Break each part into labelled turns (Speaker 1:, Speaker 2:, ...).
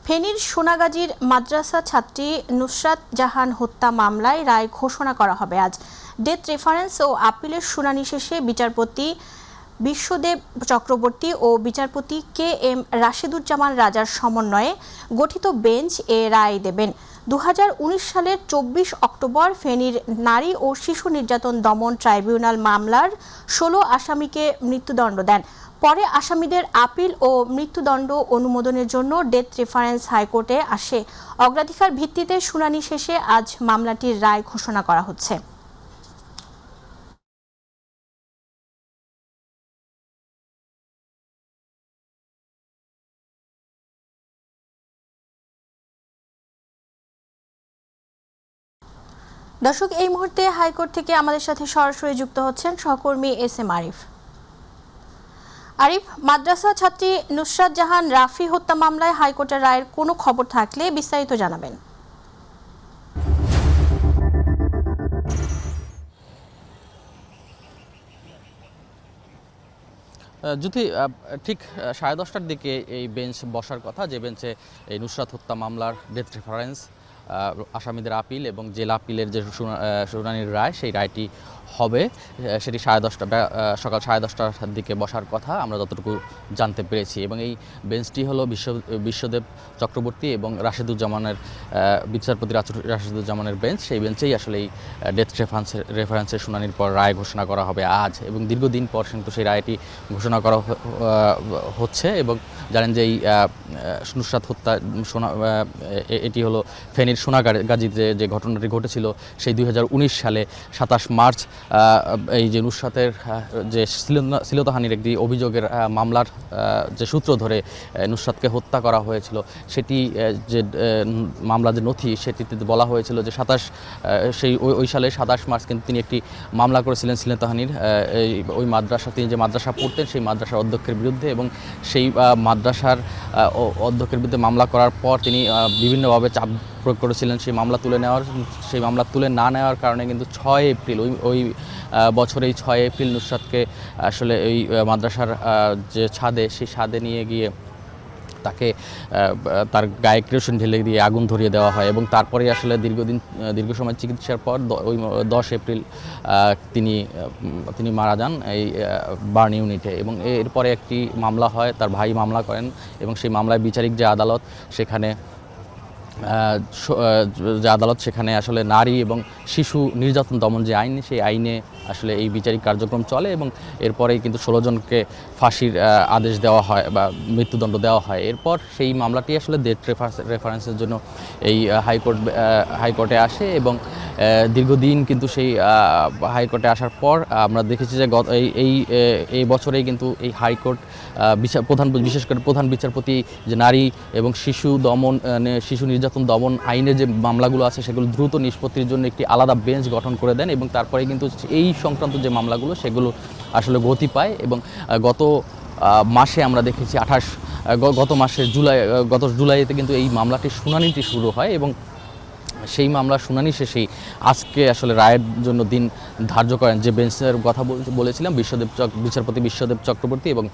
Speaker 1: ফেনীর সোনাগাজীর মাদ্রাসা ছাত্রী নুসরাত জাহান হত্যা মামলায় রায় ঘোষণা করা হবে আজ। ডেথ রেফারেন্স ও আপিলের শুনানি শেষে বিচারপতি বিশ্বদেব চক্রবর্তী ও বিচারপতি KM রাশেদুজ্জামান রাজার সমন্বয়ে গঠিত বেঞ্চ এ রায় দেবেন। 2019 সালের 24 অক্টোবর ফেনীর নারী ও শিশু নির্যাতন দমন ট্রাইব্যুনাল মামলার 16 আসামিকে মৃত্যুদণ্ড দেন। পরে আসামিদের আপিল ও মৃত্যুদণ্ড অনুমোদনের জন্য ডেথ রেফারেন্স হাইকোর্টে আসে। অগ্রাধিকার ভিত্তিতে শুনানি শেষে আজ মামলাটির রায় ঘোষণা করা হচ্ছে। দর্শক, এই মুহূর্তে হাইকোর্ট থেকে আমাদের সাথে সরাসরি যুক্ত হচ্ছেন সহকর্মী SM আরিফ। আরিফ, মাদ্রাসা ছাত্রী নুসরাত জাহান রাফি হত্যা মামলায় হাইকোর্টের রায়ের কোনো খবর থাকলে বিস্তারিত জানাবেন।
Speaker 2: যদি ঠিক 10:30টার দিকে এই বেঞ্চ বসার কথা, যে বেঞ্চে এই নুসরাত হত্যা মামলার ডেথ রেফারেন্স, আসামিদের আপিল এবং জেলা আপিলের যে শুনানির রায়, সেই রায়টি হবে, সেটি সকাল 10:30টার দিকে বসার কথা আমরা যতটুকু জানতে পেরেছি। এবং এই বেঞ্চটি হলো বিশ্বদেব চক্রবর্তী এবং রাশেদুজ্জামানের বিচারপতি রাশেদুজ্জামানের বেঞ্চ। সেই বেঞ্চেই আসলে এই ডেথ রেফারেন্সের শুনানির পর রায় ঘোষণা করা হবে আজ। এবং দীর্ঘদিন পর কিন্তু সেই রায়টি ঘোষণা করা হচ্ছে। এবং জানেন যে এই নুসরাত হত্যা এটি হলো ফেনীর সোনাগাজীতে যে ঘটনাটি ঘটেছিল, সেই 2019 সালে 27 মার্চ এই যে নুসরাতের যে শ্লীলতাহানির একটি অভিযোগের মামলার যে সূত্র ধরে নুসরাতকে হত্যা করা হয়েছিল, সেটি যে মামলা যে নথি, সেটিতে বলা হয়েছিল যে ওই সালে 27 মার্চ কিন্তু তিনি একটি মামলা করেছিলেন শ্লীলতাহানির। ওই তিনি যে মাদ্রাসা পড়তেন, সেই মাদ্রাসার অধ্যক্ষের বিরুদ্ধে। এবং সেই মাদ্রাসার অধ্যক্ষের বিরুদ্ধে মামলা করার পর তিনি বিভিন্নভাবে চাপ প্রয়োগ করেছিলেন সেই মামলা তুলে না নেওয়ার কারণে কিন্তু 6 এপ্রিল ওই বছরেই 6 এপ্রিল নুসরাতকে আসলে ওই মাদ্রাসার যে সেই ছাদে নিয়ে গিয়ে তাকে তার গায়ে কেরোসিন ঢেলে দিয়ে আগুন ধরিয়ে দেওয়া হয়। এবং তারপরে আসলে দীর্ঘ সময় চিকিৎসার পর ওই 10 এপ্রিল তিনি মারা যান এই বার্ন ইউনিটে। এবং এরপরে একটি মামলা হয়, তার ভাই মামলা করেন। এবং সেই মামলায় বিচারিক যে আদালত, সেখানে আসলে নারী এবং শিশু নির্যাতন দমন যে আইন, সেই আইনে আসলে এই বিচারিক কার্যক্রম চলে। এবং এরপরেই কিন্তু 16 জনকে ফাঁসির আদেশ দেওয়া হয় বা মৃত্যুদণ্ড দেওয়া হয়। এরপর সেই মামলাটি আসলে ডেথ রেফারেন্সের জন্য এই হাইকোর্টে আসে। এবং দীর্ঘদিন কিন্তু সেই হাইকোর্টে আসার পর আমরা দেখেছি যে এই বছরেই কিন্তু এই হাইকোর্ট বিশেষ করে প্রধান বিচারপতি যে নারী এবং শিশু নির্যাতন দমন আইনের যে মামলাগুলো আছে, সেগুলো দ্রুত নিষ্পত্তির জন্য একটি আলাদা বেঞ্চ গঠন করে দেন। এবং তারপরে কিন্তু এই সংক্রান্ত যে মামলাগুলো, সেগুলো আসলে গতি পায়। এবং গত মাসে আমরা দেখেছি গত জুলাইতে কিন্তু এই মামলাটির শুনানিটি শুরু হয়। এবং সেই মামলার শুনানি শেষেই আজকে আসলে রায়ের জন্য দিন ধার্য করেন যে বেঞ্চের কথা বলেছিলাম, বিচারপতি বিশ্বদেব চক্রবর্তী এবং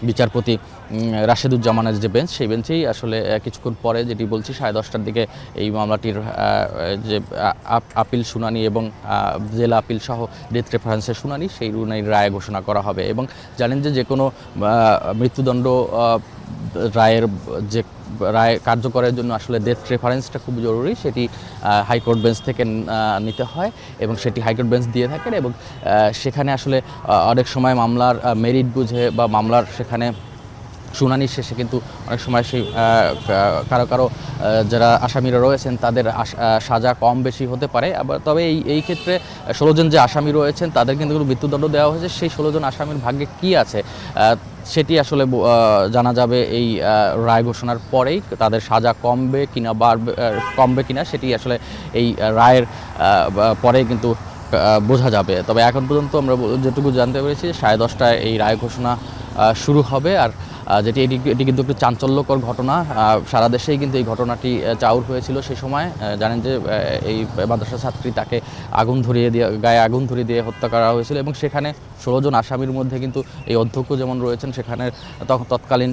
Speaker 2: বিচারপতি রাশেদুজ্জামানের যে বেঞ্চ, সেই বেঞ্চেই আসলে কিছুক্ষণ পরে, যেটি বলছি 10:30টার দিকে, এই মামলাটির যে আপিল শুনানি এবং জেলা আপিল সহ ডেথ রেফারেন্সের শুনানি, সেই রায় ঘোষণা করা হবে। এবং জানেন যে কোনো মৃত্যুদণ্ড রায়ের যে রায় কার্যকরের জন্য আসলে ডেথ রেফারেন্সটা খুব জরুরি। সেটি হাইকোর্ট বেঞ্চ থেকে নিতে হয় এবং সেটি হাইকোর্ট বেঞ্চ দিয়ে থাকেন। এবং সেখানে আসলে অনেক সময় মামলার মেরিট বুঝে বা মামলার সেখানে শুনানি শেষে কিন্তু অনেক সময় সেই কারো যারা আসামিরা রয়েছেন, তাদের সাজা কম বেশি হতে পারে। তবে এই ক্ষেত্রে 16 জন যে আসামি রয়েছেন, তাদের কিন্তু মৃত্যুদণ্ড দেওয়া হয়েছে। সেই 16 জন আসামির ভাগ্যে কী আছে, সেটি আসলে জানা যাবে এই রায় ঘোষণার পরেই। তাদের সাজা কমবে কিনা সেটি আসলে এই রায়ের পরেই কিন্তু বোঝা যাবে। তবে এখন পর্যন্ত আমরা যেটুকু জানতে পেরেছি, 10:30টায় এই রায় ঘোষণা শুরু হবে। আর এটি কিন্তু একটু চাঞ্চল্যকর ঘটনা। সারা দেশেই কিন্তু এই ঘটনাটি চাউর হয়েছিল সেই সময়। জানেন যে এই মাদ্রাসা ছাত্রী, তাকে গায়ে আগুন ধরিয়ে দিয়ে হত্যা করা হয়েছিল। এবং সেখানে 16 জন আসামির মধ্যে কিন্তু এই অধ্যক্ষ যেমন রয়েছেন, সেখানে তৎকালীন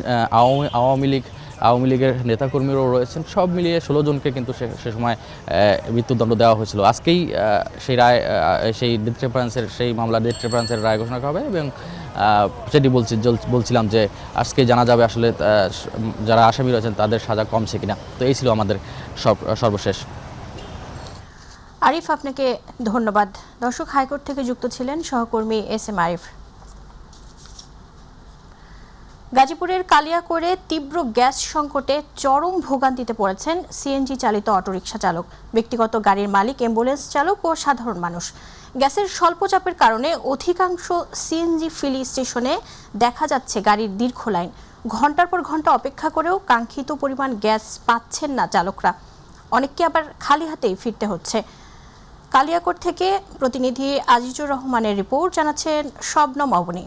Speaker 2: আওয়ামী লীগ আওয়ামী লীগের নেতাকর্মীরাও রয়েছেন। সব মিলিয়ে 16 জনকে কিন্তু সে সময় মৃত্যুদণ্ড দেওয়া হয়েছিল। আজকেই সেই রায়, সেই ডেথ রেফারেন্সের, সেই মামলার ডেথ রেফারেন্সের রায় ঘোষণা করা হবে এবং সেটি বলছিলাম যে আজকে জানা যাবে আসলে যারা আসামি রয়েছেন তাদের সাজা কমছে কিনা। তো এই ছিল আমাদের সর্বশেষ।
Speaker 1: আরিফ, আপনাকে ধন্যবাদ। দর্শক, হাইকোর্ট থেকে যুক্ত ছিলেন সহকর্মী SM আরিফ। গাজীপুরের কালিয়াকৈরে তীব্র গ্যাস সংকটে চরম ভোগান্তিতে পড়েছেন সিএনজি চালিত অটোরিকশা চালক, ব্যক্তিগত গাড়ির মালিক, অ্যাম্বুলেন্স চালক ও সাধারণ মানুষ। গ্যাসের স্বল্প চাপের কারণে অধিকাংশ সিএনজি ফিলিং স্টেশনে দেখা যাচ্ছে গাড়ির দীর্ঘ লাইন। ঘন্টার পর ঘন্টা অপেক্ষা করেও কাঙ্ক্ষিত পরিমাণ গ্যাস পাচ্ছেন না চালকরা। অনেককে আবার খালি হাতেই ফিরতে হচ্ছে। কালিয়াকৈর থেকে প্রতিনিধি আজিজুর রহমানের রিপোর্ট, জানাচ্ছেন শবনম অবনী।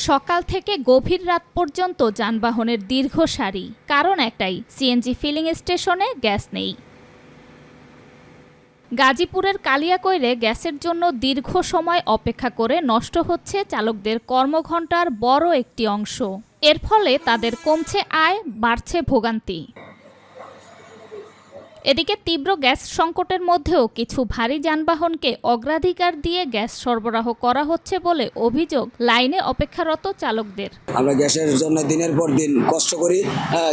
Speaker 3: সকাল থেকে গভীর রাত পর্যন্ত যানবাহনের দীর্ঘ সারি, কারণ একটাই, সিএনজি ফিলিং স্টেশনে গ্যাস নেই। গাজীপুরের কালিয়াকৈরে গ্যাসের জন্য দীর্ঘ সময় অপেক্ষা করে নষ্ট হচ্ছে চালকদের কর্মঘণ্টার বড় একটি অংশ। এর ফলে তাদের কমছে আয়, বাড়ছে ভোগান্তি। এদিকে তীব্র গ্যাস সংকটের মধ্যেও কিছু ভারী যানবাহনকে অগ্রাধিকার দিয়ে গ্যাস সরবরাহ করা হচ্ছে বলে অভিযোগ লাইনে অপেক্ষারত চালকদের।
Speaker 4: আমরা গ্যাসের জন্য দিনের পর দিন কষ্ট করি,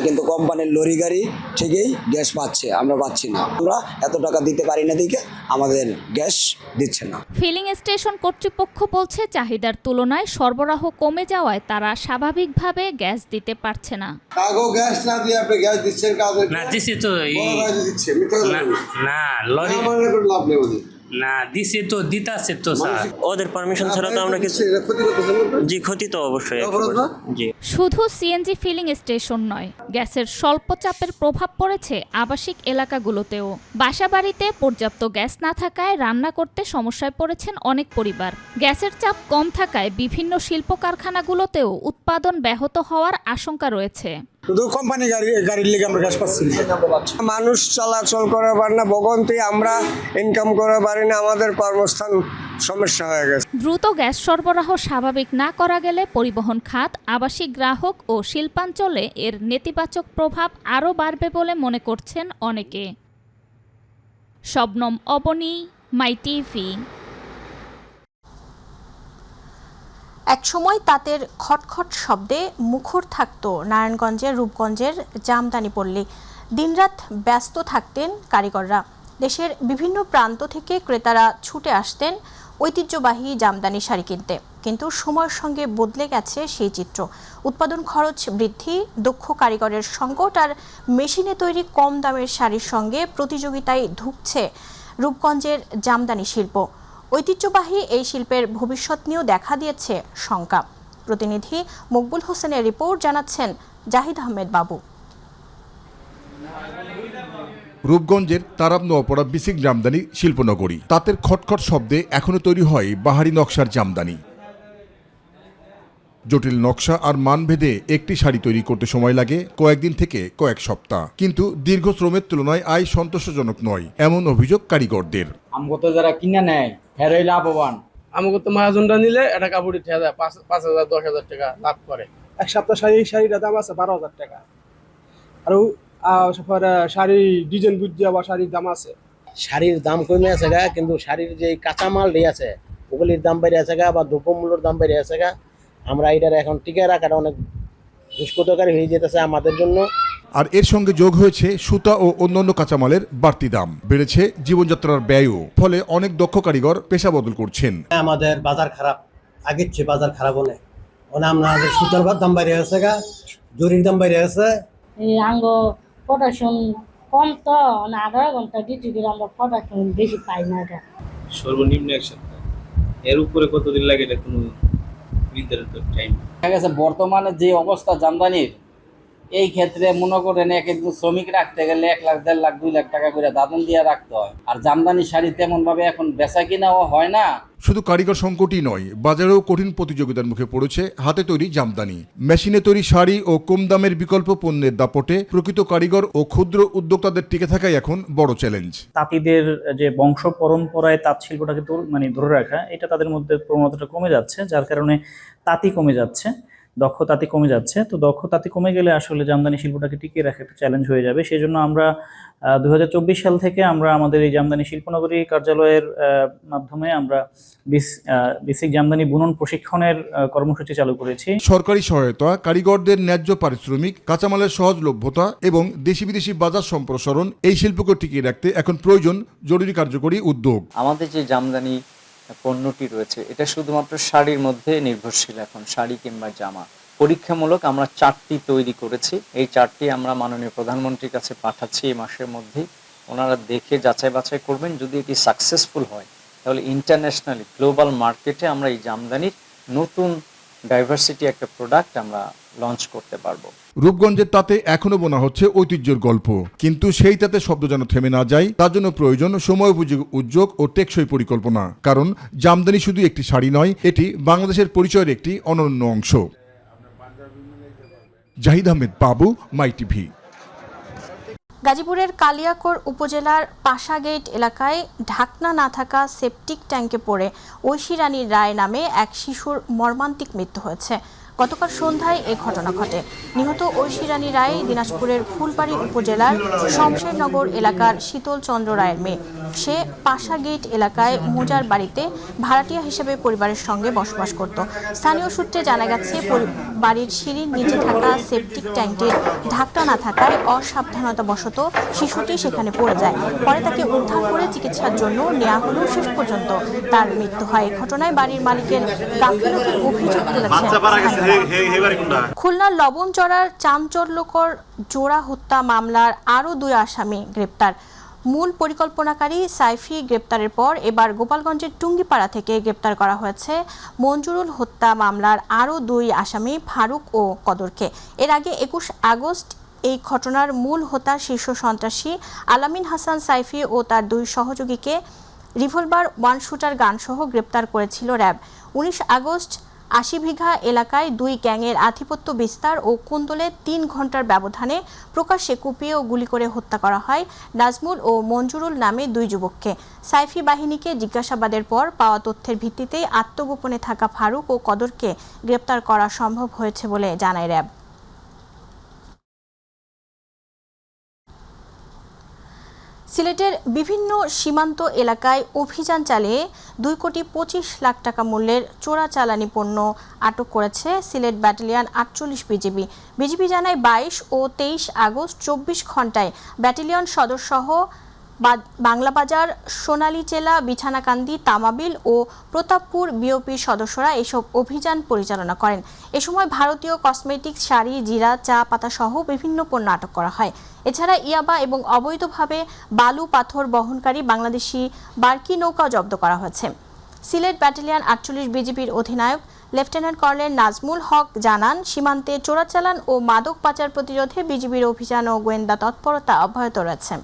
Speaker 4: কিন্তু কোম্পানির লরি গাড়ি ঠিকই গ্যাস পাচ্ছে, আমরা পাচ্ছি না। আমরা এত টাকা দিতে পারি না দিকে আমাদের গ্যাস দিচ্ছে না।
Speaker 3: ফিলিং স্টেশন কর্তৃপক্ষ বলছে চাহিদার তুলনায় সরবরাহ কমে যাওয়ায় তারা স্বাভাবিকভাবে গ্যাস দিতে পারছে না।
Speaker 5: কাগো গ্যাস না দিয়ে আপনি গ্যাস দিচ্ছেন কাগো
Speaker 6: না দিছি তো না লরি
Speaker 5: লাভ নেই
Speaker 6: না দিছি তো দিতাছে তো স্যার, ওদের পারমিশন ছাড়া তো আমরা কিছু জি ক্ষতি তো অবশ্যই জি।
Speaker 3: শুধু সিএনজি ফিলিং স্টেশন নয়, গ্যাসের স্বল্প চাপের প্রভাব পড়েছে আবাসিক এলাকাগুলোতেও। বাসাবাড়িতে পর্যাপ্ত গ্যাস না থাকায় রান্না করতে সমস্যায় পড়েছেন অনেক পরিবার। গ্যাসের চাপ কম থাকায় বিভিন্ন শিল্প কারখানাগুলোতেও উৎপাদন ব্যাহত হওয়ার আশঙ্কা রয়েছে।
Speaker 5: শুধু কোম্পানি গাড়ির লিগে আমরা গ্যাস পাচ্ছি না।
Speaker 7: মানুষ চলাচল করে পারে না, ভোগান্তি, আমরা ইনকাম করে পারি না, আমাদের কর্মস্থান সমস্যা হয়ে গেছে।
Speaker 3: দ্রুত গ্যাস সরবরাহ স্বাভাবিক না করা গেলে পরিবহন খাত, আবাসিক গ্রাহক ও শিল্পাঞ্চলে এর নেতিবাচক প্রভাব আরও বাড়বে বলে মনে করছেন অনেকে। শবনম অবনী, মাই টিভি।
Speaker 1: একসময় তাঁতের খটখট শব্দে মুখর থাকত নারায়ণগঞ্জের রূপগঞ্জের জামদানি পল্লী। দিনরাত ব্যস্ত থাকতেন কারিগররা। দেশের বিভিন্ন প্রান্ত থেকে ক্রেতারা ছুটে আসতেন ঐতিহ্যবাহী জামদানি শাড়ি কিনতে। কিন্তু সময়ের সঙ্গে বদলে গেছে সেই চিত্র। উৎপাদন খরচ বৃদ্ধি, দক্ষ কারিগরের সংকট আর মেশিনে তৈরি কম দামের শাড়ির সঙ্গে প্রতিযোগিতায় ধুঁকছে রূপগঞ্জের জামদানি শিল্প। ঐতিহ্যবাহী এই শিল্পের ভবিষ্যৎ নিয়েও দেখা দিয়েছে শঙ্কা। প্রতিনিধি মকবুল হোসেনের রিপোর্ট, জানাচ্ছেন জাহিদ আহমেদ বাবু।
Speaker 8: রূপগঞ্জের তারাব নোয়াপাড়া বিসিক জামদানি শিল্পনগরী। তাঁতের খটখট শব্দে এখনো তৈরি হয় বাহারি নকশার জামদানি। জটিল নকশা আর মানভেদে একটি শাড়ি তৈরি করতে সময় লাগে কয়েকদিন থেকে কয়েক সপ্তাহ। কিন্তু দীর্ঘ শ্রমের তুলনায় আয় সন্তোষজনক নয়, এমন অভিযোগ কারিগরদের।
Speaker 9: আমগো যারা কিনে নেয় হেরাই লাভবান।
Speaker 10: আমগো তো মহাজনরা নিলে একটা কাপড় 5,000 10,000 টাকা লাভ করে। এক সপ্তাহ শাড়িটার দাম আছে 12,000 টাকা। আর শাড়ি ডিজাইন বুঝিয়ে আবার শাড়ির দাম আছে।
Speaker 9: শাড়ির দাম কমে আছে গা, কিন্তু শাড়ির যে কাঁচামাল আছে ওগুলির দাম বেড়ে আছে গা, বা দ্রব্যমূল্যের দাম বেড়ে আছে গা। আমরা এটার এখন টিকে রাখাটা অনেক দুষ্কৃতকারী হয়ে যেতেছে আমাদের জন্য।
Speaker 8: আর এর সঙ্গে যোগ হয়েছে সুতা ও অন্যান্য কাঁচামালের বাড়তি দাম। বেড়েছে জীবনযাত্রার ব্যয়ও, ফলে অনেক দক্ষ কারিগর পেশা বদল করছেন।
Speaker 9: আমাদের বাজার খারাপ, আগের চেয়ে বাজার খারাপ হলে আমাদের সুতার দাম বেড়ে আছে গা, জরির দাম বেড়ে আছে।
Speaker 11: আঙ্গ প্রোডাকশন কম তো, 18 ঘন্টা ডিউটি করে আমরা প্রোডাকশন বেশি পাই না।
Speaker 10: সর্বনিম্ন এক সপ্তাহ, এর উপরে কতদিন লাগে এটা কোনো নির্ধারিত টাইম।
Speaker 9: বর্তমানে যে অবস্থা জামদানির, এই ক্ষেত্রে মনে করেন একজন শ্রমিক রাখতে গেলে 1 লাখ 1.5 লাখ 2 লাখ টাকা করে দাদন দিয়ে রাখতে হয়। আর জামদানি শাড়ি তেমন ভাবে এখন বেচা কিনাও হয় না।
Speaker 8: শুধু কারিগর সংকটই নয়, বাজারেও কঠিন প্রতিযোগিতার মুখে পড়েছে হাতে তৈরি জামদানি। মেশিনে তৈরি শাড়ি ও কম দামের বিকল্প পণ্যের দাপটে প্রকৃত কারিগর ও ক্ষুদ্র উদ্যোক্তাদের টিকে থাকাই এখন বড় চ্যালেঞ্জ।
Speaker 12: তাঁতিদের যে বংশ পরম্পরায় তাঁত শিল্পটাকে ধরে রাখা, এটা তাদের মধ্যে প্রবণতাটা কমে যাচ্ছে, যার কারণে তাঁতি কমে যাচ্ছে। দক্ষতাতে কমে যাচ্ছে। তো দক্ষতাতে কমে গেলে আসলে জামদানি শিল্পটাকে টিকিয়ে রাখা একটা চ্যালেঞ্জ হয়ে যাবে। সেই জন্য আমরা 2024 সাল থেকে আমরা আমাদের এই জামদানি শিল্পনগরী কার্যালয়ের মাধ্যমে আমরা বেসিক জামদানি বুনন প্রশিক্ষণের কর্মসূচি চালু করেছি।
Speaker 8: সরকারি সহায়তা, কারিগরদের ন্যায্য পারিশ্রমিক, কাঁচামালের সহজলভ্যতা এবং দেশি বিদেশি বাজার সম্প্রসারণ এই শিল্পকে টিকিয়ে রাখতে এখন প্রয়োজন জরুরি কার্যকরী উদ্যোগ।
Speaker 13: আমাদের যে জামদানি পণ্যটি রয়েছে এটা শুধুমাত্র শাড়ির মধ্যে নির্ভরশীল। এখন শাড়ি কিংবা জামা পরীক্ষামূলক আমরা 4টি তৈরি করেছি। এই 4টি আমরা মাননীয় প্রধানমন্ত্রীর কাছে পাঠাচ্ছি এই মাসের মধ্যেই। ওনারা দেখে যাচাই বাছাই করবেন, যদি এটি সাকসেসফুল হয় তাহলে ইন্টারন্যাশনালি গ্লোবাল মার্কেটে আমরা এই জামদানির নতুন ডাইভার্সিটি একটা প্রোডাক্ট আমরা লঞ্চ করতে পারবো।
Speaker 8: রূপগঞ্জের তাতে এখনো বোনা হচ্ছে ঐতিহ্যের গল্প, কিন্তু সেই তাতে শব্দ যেন থেমে না যায় তার জন্য প্রয়োজন সময়োপযোগী উদ্যোগ ও টেকসই পরিকল্পনা। কারণ জামদানি শুধু একটি শাড়ি নয়, এটি বাংলাদেশের পরিচয়ের একটি অনন্য অংশ। জাহিদ আহমেদ বাবু, মাই টিভি।
Speaker 1: গাজীপুরের কালিয়াকৈর উপজেলার পাশাগেট এলাকায় ঢাকনা না থাকা সেপটিক ট্যাঙ্কে পড়ে ঐশী রানী রায় নামে এক শিশুর মর্মান্তিক মৃত্যু হয়েছে। গতকাল সন্ধ্যায় এ ঘটনা ঘটে। নিহত ঐশী রানী রায় দিনাজপুরের ফুলবাড়ী উপজেলার শমশেরনগর এলাকার শীতল চন্দ্র রায়ের মেয়ে। সে পাশাগেট এলাকায় মোজার বাড়িতে ভাড়াটিয়া হিসেবে পরিবারের সঙ্গে বসবাস করত। স্থানীয় সূত্রে জানা গেছে বাড়ির সিঁড়ির নিচে থাকা সেপটিক ট্যাঙ্কটির ঢাকনা না থাকায় অসাবধানতাবশত শিশুটি সেখানে পড়ে যায়। পরে তাকে উদ্ধার করে চিকিৎসার জন্য নেওয়া হলেও শেষ পর্যন্ত তার মৃত্যু হয়। এই ঘটনায় বাড়ির মালিকের গাফিলতির অভিযোগ তুলেছেন। খুলনার লবণচড়ার চাঞ্চল্যকর জোড়া হত্যা মামলার আরও 2 আসামি গ্রেপ্তার। মূল পরিকল্পনাকারী সাইফি গ্রেপ্তারের পর এবার গোপালগঞ্জের টুঙ্গিপাড়া থেকে গ্রেপ্তার করা হয়েছে মঞ্জুরুল হত্যা মামলার আরও 2 আসামি ফারুক ও কদরকে। এর আগে 21 আগস্ট এই ঘটনার মূল হোতা শীর্ষ সন্ত্রাসী আলামিন হাসান সাইফি ও তার 2 সহযোগীকে রিভলভার 1 শুটার গানসহ গ্রেপ্তার করেছিল র্যাব। 19 আগস্ট 80 বিঘা এলাকায় 2 গ্যাংয়ের আধিপত্য বিস্তার ও কুন্দলে 3 ঘন্টার ব্যবধানে প্রকাশ্যে কুপিয়ে ও গুলি করে হত্যা করা হয় নাজমুল ও মঞ্জুরুল নামে 2 যুবককে। সাইফি বাহিনীকে জিজ্ঞাসাবাদের পর পাওয়া তথ্যের ভিত্তিতেই আত্মগোপনে থাকা ফারুক ও কদরকে গ্রেপ্তার করা সম্ভব হয়েছে বলে জানায় র্যাব। সিলেটের বিভিন্ন সীমান্ত এলাকায় অভিযান চালিয়ে 2,25,00,000 টাকা মূল্যের চোরাচালানি পণ্য আটক করেছে সিলেট ব্যাটালিয়ন 48 বিজিবি। বিজিবি জানায় 22 ও 23 আগস্ট 24 ঘন্টায় ব্যাটালিয়ন সদরসহ বাংলাবাজার, সোনালীচেলা, বিছানাকান্দি, তামাবিল ও প্রতাপপুর বিওপির সদস্যরা এসব অভিযান পরিচালনা করেন। এ সময় ভারতীয় কসমেটিক্স, শাড়ি, জিরা, চা পাতা সহ বিভিন্ন পণ্য আটক করা হয়। এছাড়া ইয়াবা এবং অবৈধভাবে বালু পাথর বহনকারী বাংলাদেশি বার্কি নৌকাও জব্দ করা হয়েছে। সিলেট ব্যাটালিয়ন 48 বিজিবির অধিনায়ক লেফটেন্যান্ট কর্নেল নাজমুল হক জানান, সীমান্তে চোরাচালান ও মাদক পাচার প্রতিরোধে বিজিবির অভিযান ও গোয়েন্দা তৎপরতা অব্যাহত রয়েছে।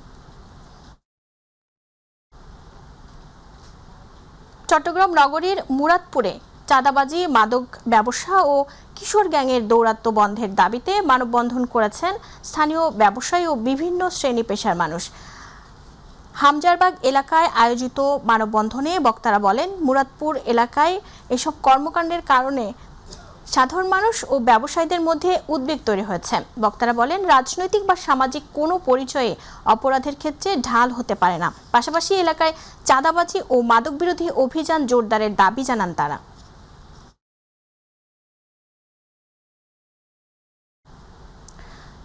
Speaker 1: চট্টগ্রাম নগরীর মুরাদপুরে চাঁদাবাজি, মাদক ব্যবসা ও কিশোর গ্যাংয়ের দৌরাত্ম্য বন্ধের দাবিতে মানববন্ধন করেছেন স্থানীয় ব্যবসায়ী ও বিভিন্ন শ্রেণী পেশার মানুষ। হামজারবাগ এলাকায় আয়োজিত মানববন্ধনে বক্তারা বলেন, মুরাদপুর এলাকায় এসব কর্মকাণ্ডের কারণে সাধারণ মানুষ ও ব্যবসায়ীদের মধ্যে উদ্বেগ তৈরি হয়েছে। বক্তারা বলেন, রাজনৈতিক বা সামাজিক কোনো পরিচয়ে অপরাধের ক্ষেত্রে ঢাল হতে পারে না। পাশাপাশি এলাকায় চাঁদাবাজি ও মাদক বিরোধী অভিযান জোরদারের দাবি জানান তারা।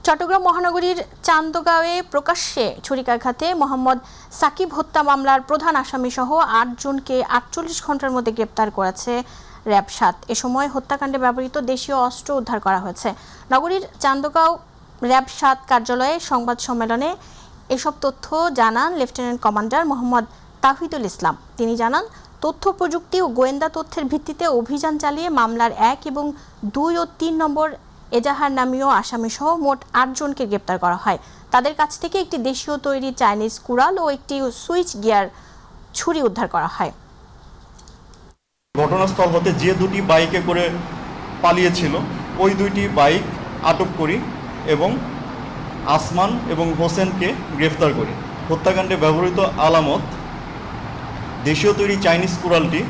Speaker 1: চট্টগ্রাম মহানগরীর চান্দগাঁওয়ে প্রকাশ্যে ছুরিকাঘাতে মোহাম্মদ সাকিব হত্যা মামলার প্রধান আসামি সহ 8 জনকে 48 ঘন্টার মধ্যে গ্রেপ্তার করেছে র্যাব 7। এ সময় হত্যাকাণ্ডে ব্যবহৃত দেশীয় অস্ত্র উদ্ধার করা হয়েছে। নগরীর চান্দগাঁও র্যাব 7 কার্যালয়ে সংবাদ সম্মেলনে এসব তথ্য জানান লেফটেন্যান্ট কমান্ডার মোহাম্মদ তাহিদুল ইসলাম। তিনি জানান, তথ্য প্রযুক্তি ও গোয়েন্দা তথ্যের ভিত্তিতে অভিযান চালিয়ে মামলার 1 এবং 2 ও 3 নম্বর এজাহার নামীয় আসামিসহ মোট 8 জনকে গ্রেপ্তার করা হয়। তাদের কাছ থেকে একটি দেশীয় তৈরি চাইনিজ কুড়াল ও একটি সুইচ গিয়ার ছুরি উদ্ধার করা হয়।
Speaker 14: ঘটনাস্থল হতে যে 2টি বাইকে করে পালিয়েছিল ওই 2টি বাইক আটক করি এবং আসমান এবং হোসেনকে গ্রেফতার করি। হত্যাকাণ্ডে ব্যবহৃত আলামত দেশীয় তৈরি চাইনিজ কুড়ালটি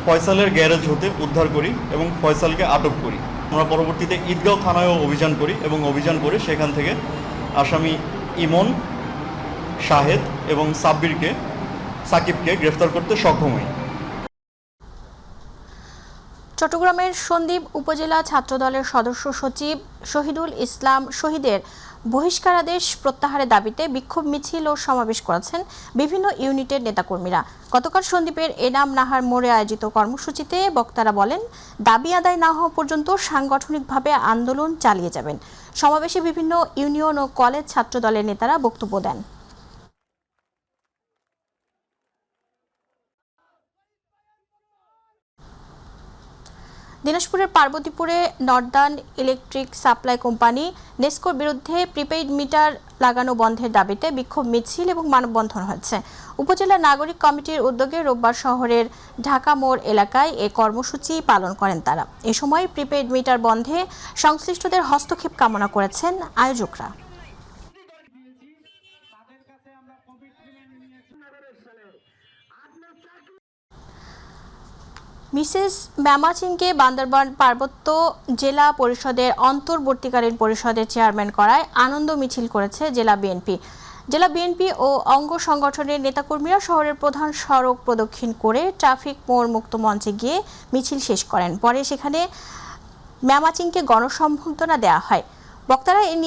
Speaker 14: ফয়সালের গ্যারেজ হতে উদ্ধার করি এবং ফয়সালকে আটক করি। আমরা পরবর্তীতে ঈদগাঁও থানায়ও অভিযান করি এবং অভিযান করে সেখান থেকে আসামি ইমন, শাহেদ এবং সাকিবকে গ্রেফতার করতে সক্ষম হই।
Speaker 1: চট্টগ্রামের সন্দ্বীপ উপজেলা ছাত্রদলের সদস্য সচিব শহীদুল ইসলাম শহীদের বহিষ্কারাদেশ প্রত্যাহারের দাবিতে বিক্ষোভ মিছিল ও সমাবেশ করেছেন বিভিন্ন ইউনিটের নেতাকর্মীরা। গতকাল সন্দ্বীপের এনাম নাহার মোড়ে আয়োজিত কর্মসূচিতে বক্তারা বলেন, দাবি আদায় না হওয়া পর্যন্ত সাংগঠনিকভাবে আন্দোলন চালিয়ে যাবেন। সমাবেশে বিভিন্ন ইউনিয়ন ও কলেজ ছাত্রদলের নেতারা বক্তব্য দেন। দিনাজপুরের পার্বতীপুরে নর্দার্ন ইলেকট্রিক সাপ্লাই কোম্পানি নেসকোর বিরুদ্ধে প্রিপেইড মিটার লাগানো বন্ধের দাবিতে বিক্ষোভ মিছিল এবং মানববন্ধন হয়েছে। উপজেলা নাগরিক কমিটির উদ্যোগে রোববার শহরের ঢাকা মোড় এলাকায় এ কর্মসূচি পালন করেন তারা। এ সময় প্রিপেইড মিটার বন্ধে সংশ্লিষ্টদের হস্তক্ষেপ কামনা করেছেন আয়োজকরা। মিসেস ম্যামাচিংকে বান্দরবান পার্বত্য জেলা পরিষদের অন্তর্বর্তীকালীন পরিষদের চেয়ারম্যান করায় আনন্দ মিছিল করেছে জেলা বিএনপি। জেলা বিএনপি ও অঙ্গ সংগঠনের নেতাকর্মীরা শহরের প্রধান সড়ক প্রদক্ষিণ করে ট্রাফিক মোড় মুক্ত মঞ্চে গিয়ে মিছিল শেষ করেন। পরে সেখানে ম্যামাচিংকে গণসম্বর্ধনা দেওয়া হয়। বক্তারা এই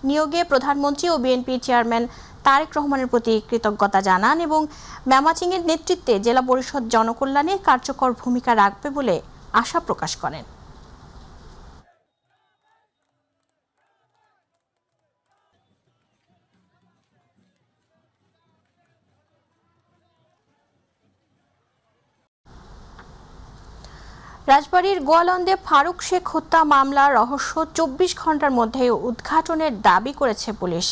Speaker 1: নিয়োগে প্রধানমন্ত্রী ও বিএনপি চেয়ারম্যান তারেক রহমানের প্রতি কৃতজ্ঞতা জানান এবং ম্যামাচিংয়ের নেতৃত্বে জেলা পরিষদ জনকল্যাণে কার্যকর ভূমিকা রাখবে বলে আশা প্রকাশ করেন। রাজবাড়ীর গোয়ালন্দে ফারুক শেখ হত্যা মামলার রহস্য 24 ঘন্টার মধ্যে উদ্ঘাটনের দাবি করেছে পুলিশ।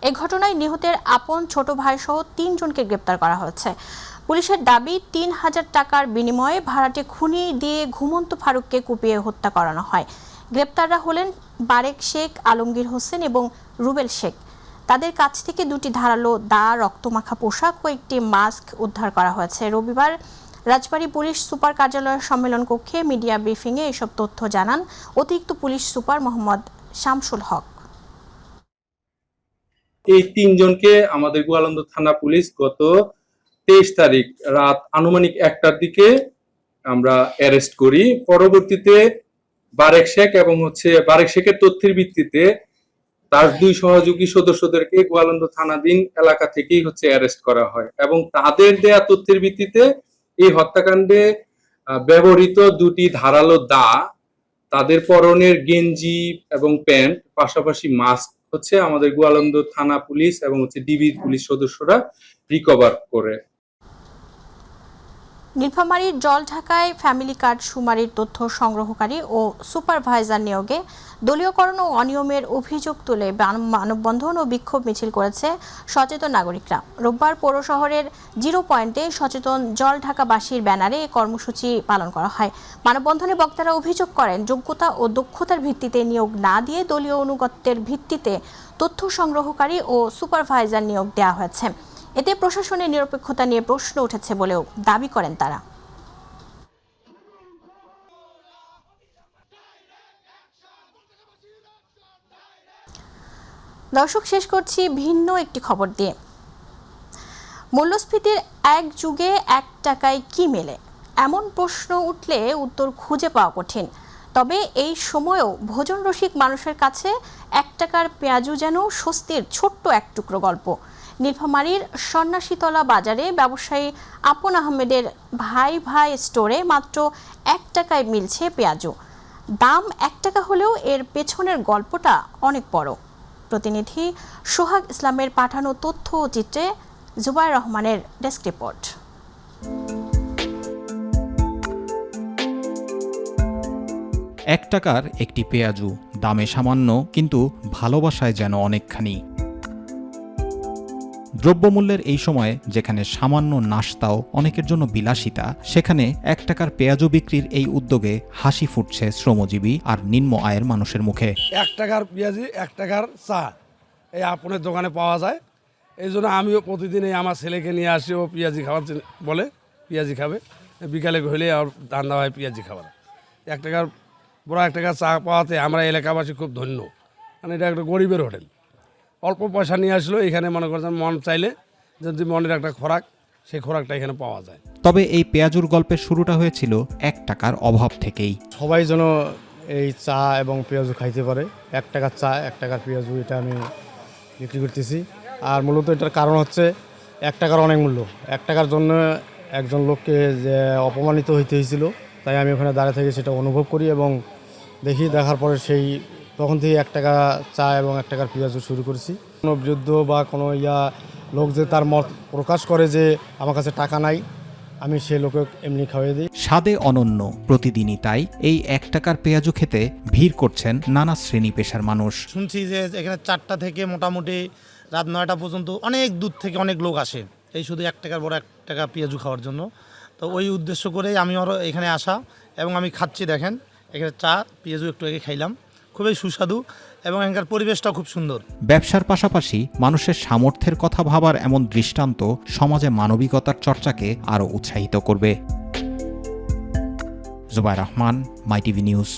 Speaker 1: এ ঘটনায় নিহতের আপন ছোট ভাই সহ 3 জনকে গ্রেপ্তার করা হয়েছে। পুলিশের দাবি 3000 টাকার বিনিময়ে ভাড়াটে খুনি দিয়ে ঘুমন্ত ফারুককে কুপিয়ে হত্যা করানো হয়। গ্রেপ্তাররা হলেন বারেক শেখ, আলমগীর হোসেন এবং রুবেল শেখ। তাদের কাছ থেকে 2টি ধারালো দা, রক্তমাখা পোশাক ও একটি মাস্ক উদ্ধার করা হয়েছে। রবিবার রাজবাড়ী পুলিশ সুপার কার্যালয়ের সম্মেলন কক্ষে মিডিয়া ব্রিফিংয়ে এসব তথ্য জানান অতিরিক্ত পুলিশ সুপার মোহাম্মদ শামসুল হক।
Speaker 15: এই 3 জনকে আমাদের গোয়ালন্দ থানা পুলিশ গত 23 তারিখ রাত আনুমানিক 1টার দিকে আমরা অ্যারেস্ট করি। পরবর্তীতে বারেক শেখ এবং বারেক শেখের তথ্যের ভিত্তিতে তার 2 সহযোগী সদস্যদেরকে গোয়ালন্দ থানাধীন এলাকা থেকেই অ্যারেস্ট করা হয় এবং তাদের দেয়া তথ্যের ভিত্তিতে এই হত্যাকাণ্ডে ব্যবহৃত 2টি ধারালো দা, তাদের পরনের গেঞ্জি এবং প্যান্ট, পাশাপাশি মাস্ক আমাদের গোয়ালন্দ থানা পুলিশ এবং ডিবি পুলিশ সদস্যরা রিকভার করে।
Speaker 1: নীলফামারীর জলঢাকায় ফ্যামিলি কার্ড শুমারির তথ্য সংগ্রহকারী ও সুপারভাইজার নিয়োগে দলীয়করণ ও অনিয়মের অভিযোগ তুলে মানববন্ধন ও বিক্ষোভ মিছিল করেছে সচেতন নাগরিকরা। রোববার পৌর শহরের 0 পয়েন্টে সচেতন জলঢাকাবাসীর ব্যানারে এই কর্মসূচি পালন করা হয়। মানববন্ধনে বক্তারা অভিযোগ করেন, যোগ্যতা ও দক্ষতার ভিত্তিতে নিয়োগ না দিয়ে দলীয় আনুগত্যের ভিত্তিতে তথ্য সংগ্রহকারী ও সুপারভাইজার নিয়োগ দেওয়া হয়েছে। এতে প্রশাসনের নিরপেক্ষতা নিয়ে প্রশ্ন উঠেছে বলেও দাবি করেন তারা। দর্শক, শেষ করছি ভিন্ন একটি খবর দিয়ে। মূল্যস্ফীতির এক যুগে 1 টাকায় কি মেলে, এমন প্রশ্ন উঠলে উত্তর খুঁজে পাওয়া কঠিন। তবে এই সময়েও ভোজন রসিক মানুষের কাছে 1 টাকার পেঁয়াজু যেন স্বস্তির ছোট্ট এক টুকরো গল্প। নীলফামারীর সন্ন্যাসীতলা বাজারে ব্যবসায়ী আপন আহমেদের ভাই ভাই স্টোরে মাত্র 1 টাকায় মিলছে পেঁয়াজু। দাম 1 টাকা হলেও এর পেছনের গল্পটা অনেক বড়। প্রতিনিধি সোহাগ ইসলামের পাঠানো তথ্য ও চিত্রে জুবাইর রহমানের ডেস্ক রিপোর্ট।
Speaker 16: এক টাকার একটি পেঁয়াজু, দামে সামান্য কিন্তু ভালোবাসায় যেন অনেকখানি। দ্রব্যমূল্যের এই সময়ে যেখানে সামান্য নাশতাও অনেকের জন্য বিলাসিতা, সেখানে 1 টাকার পেঁয়াজু বিক্রির এই উদ্যোগে হাসি ফুটছে শ্রমজীবী আর নিম্ন আয়ের মানুষের মুখে।
Speaker 10: 1 টাকার পেঁয়াজি, 1 টাকার চা এই আপনার দোকানে পাওয়া যায়। এই জন্য আমিও প্রতিদিন আমার ছেলেকে নিয়ে আসি, ও পেঁয়াজি খাবার বলে পেঁয়াজি খাবে, বিকালে হলে আর ধান্দা হয় পেঁয়াজি খাবার। 1 টাকার বড় 1 টাকা চা পাওয়াতে আমরা এলাকাবাসী খুব ধন্য, কারণ এটা একটা গরিবের হোটেল। অল্প পয়সা নিয়ে আসলো, এখানে মনে করছেন মন চাইলে যদি মনের একটা খোরাক, সেই খোরাকটা এখানে পাওয়া যায়।
Speaker 16: তবে এই পেঁয়াজুর গল্পের শুরুটা হয়েছিল 1 টাকার অভাব থেকেই।
Speaker 17: সবাই যেন এই চা এবং পেঁয়াজু খাইতে পারে, 1 টাকার চা 1 টাকার পেঁয়াজু, এটা আমি বিক্রি করতেছি। আর মূলত এটার কারণ হচ্ছে 1 টাকার অনেক মূল্য। 1 টাকার জন্য একজন লোককে যে অপমানিত হইতে হয়েছিল, তাই আমি ওখানে দাঁড়িয়ে থেকে সেটা অনুভব করি এবং দেখার পরে তখন থেকে 1 টাকা চা এবং 1 টাকার পেঁয়াজু শুরু করেছি। কোনো বৃদ্ধ বা কোনো লোক যে তার মত প্রকাশ করে যে আমার কাছে টাকা নাই, আমি সেই লোকে এমনি খাওয়াই দিই।
Speaker 16: স্বাদে অনন্য, প্রতিদিনই তাই এই 1 টাকার পেঁয়াজু খেতে ভিড় করছেন নানা শ্রেণী পেশার মানুষ।
Speaker 17: শুনছি যে এখানে 4টা থেকে মোটামুটি রাত 9টা পর্যন্ত অনেক দূর থেকে অনেক লোক আসে এই শুধু 1 টাকার বড় 1 টাকা পেঁয়াজু খাওয়ার জন্য। তো ওই উদ্দেশ্য করেই আমি আরও এখানে আসা এবং আমি খাচ্ছি। দেখেন এখানে চা পেঁয়াজু একটু আগে খাইলাম, খুবই সুস্বাদু এবং এখানকার পরিবেশটাও খুব সুন্দর।
Speaker 16: ব্যবসার পাশাপাশি মানুষের সামর্থ্যের কথা ভাবার এমন দৃষ্টান্ত সমাজে মানবিকতার চর্চাকে আরও উৎসাহিত করবে। জুবায়ের রহমান, মাই টিভি নিউজ।